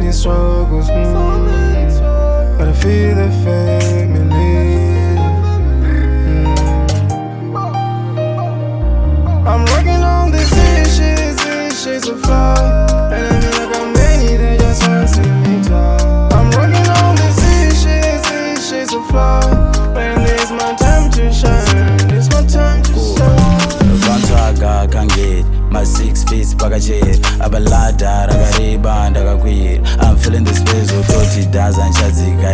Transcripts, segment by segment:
many struggles, gotta feed the family. I'm working on these issues of fly, and I mean I got many that just wanna see me die. I'm working on these issues of fly, and it's my time to shine. It's my time to shine. Bantaga can't get my 6 feet pakache abalada ragariba ndakakwira. I'm feeling the space utoti dance and chazika.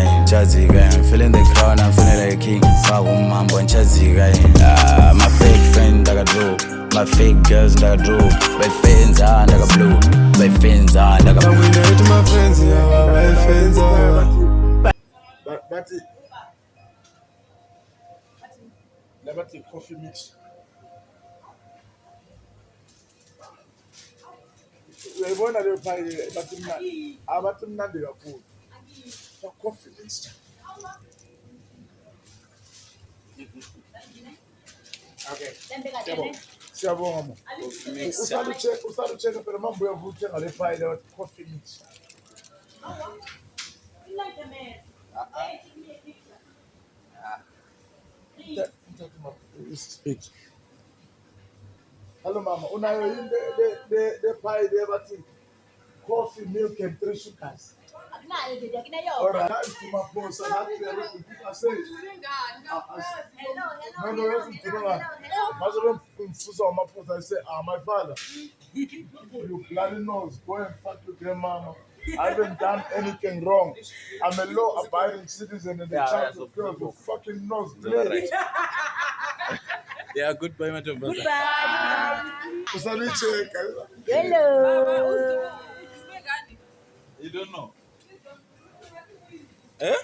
I'm feeling the crown, I'm feeling like a king. Mambo and chazika. My fake friend ndakadrop, my fake girls ndakadrop. My friends are ndakablue, my friends are ndakablue. We know to my friends, yeah, my friends are. Never take coffee mix. We want to buy but I'm not the food. Coffee mix. Okay. Siamo. Usalu check per mambo ya vuta na le pie le coffee mix. Hello mama, unayo the pie there but coffee, milk and 3 sugars. Alright, to my boss, I have to say. I say, my father, you bloody nose, go and fuck your grandmama. I haven't done anything wrong. I'm a law-abiding citizen and the child of girls who fucking knows. Yeah, goodbye, madam. Goodbye. Hello. You don't know? Eh?